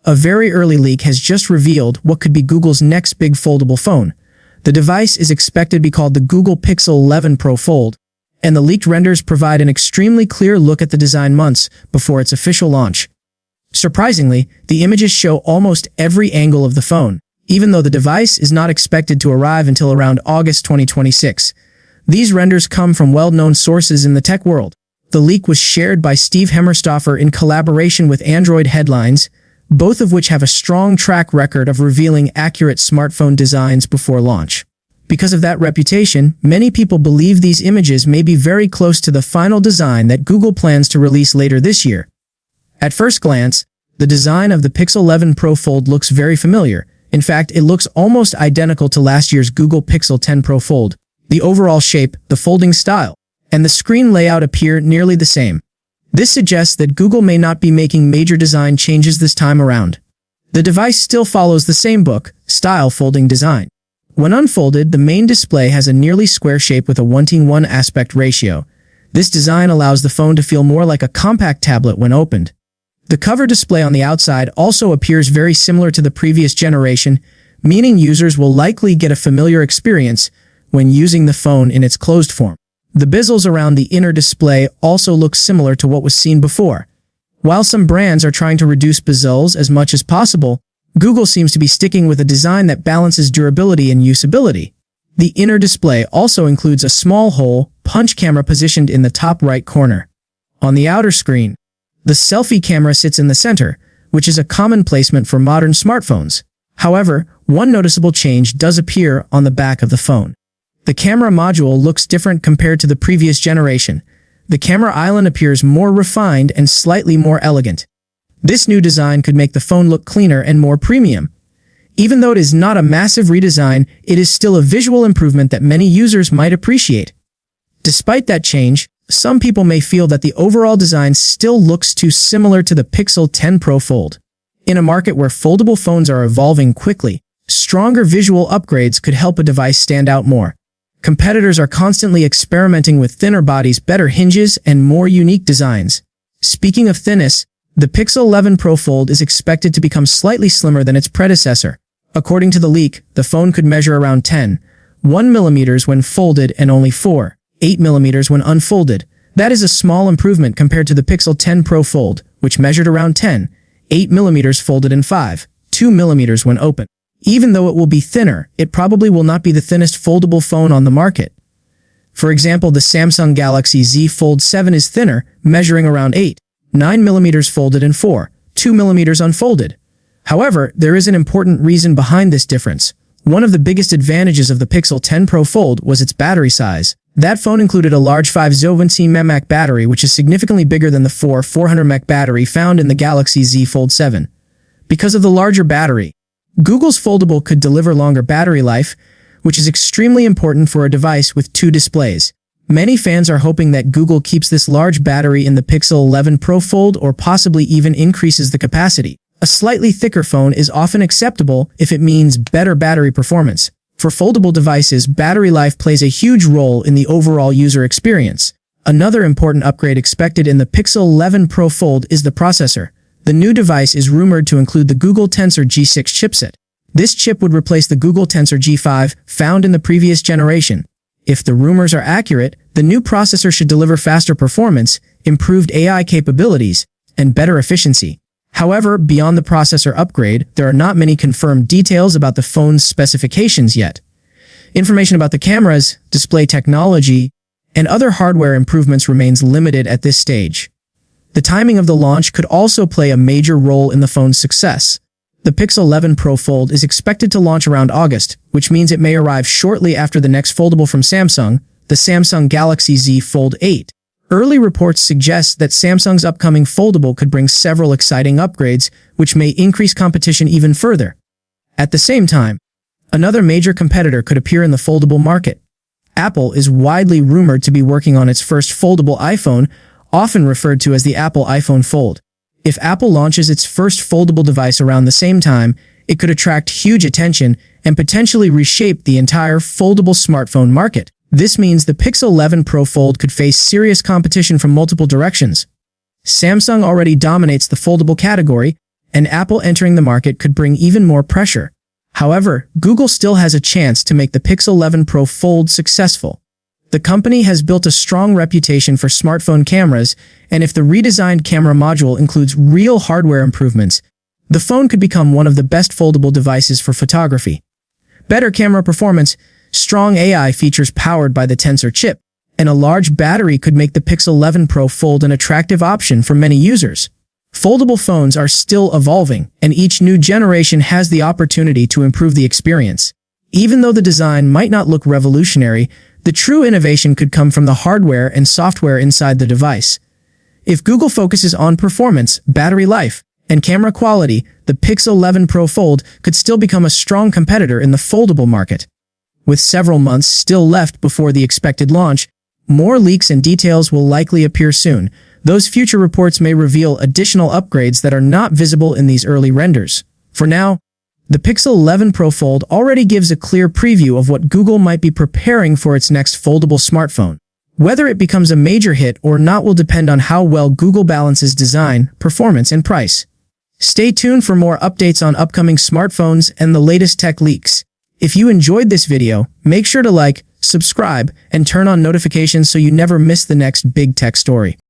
A very early leak has just revealed what could be Google's next big foldable phone. The device is expected to be called the Google Pixel 11 Pro Fold, and the leaked renders provide an extremely clear look at the design months before its official launch. Surprisingly, the images show almost every angle of the phone, even though the device is not expected to arrive until around August 2026. These renders come from well-known sources in the tech world. The leak was shared by Steve Hemmerstoffer in collaboration with Android Headlines, both of which have a strong track record of revealing accurate smartphone designs before launch. Because of that reputation, many people believe these images may be very close to the final design that Google plans to release later this year. At first glance, the design of the Pixel 11 Pro Fold looks very familiar. In fact, it looks almost identical to last year's Google Pixel 10 Pro Fold. The overall shape, the folding style, and the screen layout appear nearly the same. This suggests that Google may not be making major design changes this time around. The device still follows the same book-style folding design. When unfolded, the main display has a nearly square shape with a 1:1 aspect ratio. This design allows the phone to feel more like a compact tablet when opened. The cover display on the outside also appears very similar to the previous generation, meaning users will likely get a familiar experience when using the phone in its closed form. The bezels around the inner display also look similar to what was seen before. While some brands are trying to reduce bezels as much as possible, Google seems to be sticking with a design that balances durability and usability. The inner display also includes a small hole punch camera positioned in the top right corner. On the outer screen, the selfie camera sits in the center, which is a common placement for modern smartphones. However, one noticeable change does appear on the back of the phone. The camera module looks different compared to the previous generation. The camera island appears more refined and slightly more elegant. This new design could make the phone look cleaner and more premium. Even though it is not a massive redesign, it is still a visual improvement that many users might appreciate. Despite that change, some people may feel that the overall design still looks too similar to the Pixel 10 Pro Fold. In a market where foldable phones are evolving quickly, stronger visual upgrades could help a device stand out more. Competitors are constantly experimenting with thinner bodies, better hinges, and more unique designs. Speaking of thinness, the Pixel 11 Pro Fold is expected to become slightly slimmer than its predecessor. According to the leak, the phone could measure around 10.1 mm when folded and only 4.8 mm when unfolded. That is a small improvement compared to the Pixel 10 Pro Fold, which measured around 10.8 mm folded and 5.2 mm when open. Even though it will be thinner, it probably will not be the thinnest foldable phone on the market. For example, the Samsung Galaxy Z Fold 7 is thinner, measuring around 8.9 mm folded and 4.2 mm unfolded. However, there is an important reason behind this difference. One of the biggest advantages of the Pixel 10 Pro Fold was its battery size. That phone included a large 5,000 mAh battery, which is significantly bigger than the 400 mAh battery found in the Galaxy Z Fold 7. Because of the larger battery, Google's foldable could deliver longer battery life, which is extremely important for a device with two displays. Many fans are hoping that Google keeps this large battery in the Pixel 11 Pro Fold or possibly even increases the capacity. A slightly thicker phone is often acceptable if it means better battery performance. For foldable devices, battery life plays a huge role in the overall user experience. Another important upgrade expected in the Pixel 11 Pro Fold is the processor. The new device is rumored to include the Google Tensor G6 chipset. This chip would replace the Google Tensor G5 found in the previous generation. If the rumors are accurate, the new processor should deliver faster performance, improved AI capabilities, and better efficiency. However, beyond the processor upgrade, there are not many confirmed details about the phone's specifications yet. Information about the cameras, display technology, and other hardware improvements remains limited at this stage. The timing of the launch could also play a major role in the phone's success. The Pixel 11 Pro Fold is expected to launch around August, which means it may arrive shortly after the next foldable from Samsung, the Samsung Galaxy Z Fold 8. Early reports suggest that Samsung's upcoming foldable could bring several exciting upgrades, which may increase competition even further. At the same time, another major competitor could appear in the foldable market. Apple is widely rumored to be working on its first foldable iPhone, often referred to as the Apple iPhone Fold. If Apple launches its first foldable device around the same time, it could attract huge attention and potentially reshape the entire foldable smartphone market. This means the Pixel 11 Pro Fold could face serious competition from multiple directions. Samsung already dominates the foldable category, and Apple entering the market could bring even more pressure. However, Google still has a chance to make the Pixel 11 Pro Fold successful. The company has built a strong reputation for smartphone cameras, and if the redesigned camera module includes real hardware improvements, the phone could become one of the best foldable devices for photography. Better camera performance, strong AI features powered by the Tensor chip, and a large battery could make the Pixel 11 Pro Fold an attractive option for many users. Foldable phones are still evolving, and each new generation has the opportunity to improve the experience. Even though the design might not look revolutionary, the true innovation could come from the hardware and software inside the device. If Google focuses on performance, battery life, and camera quality, the Pixel 11 Pro Fold could still become a strong competitor in the foldable market. With several months still left before the expected launch, more leaks and details will likely appear soon. Those future reports may reveal additional upgrades that are not visible in these early renders. For now, the Pixel 11 Pro Fold already gives a clear preview of what Google might be preparing for its next foldable smartphone. Whether it becomes a major hit or not will depend on how well Google balances design, performance, and price. Stay tuned for more updates on upcoming smartphones and the latest tech leaks. If you enjoyed this video, make sure to like, subscribe, and turn on notifications so you never miss the next big tech story.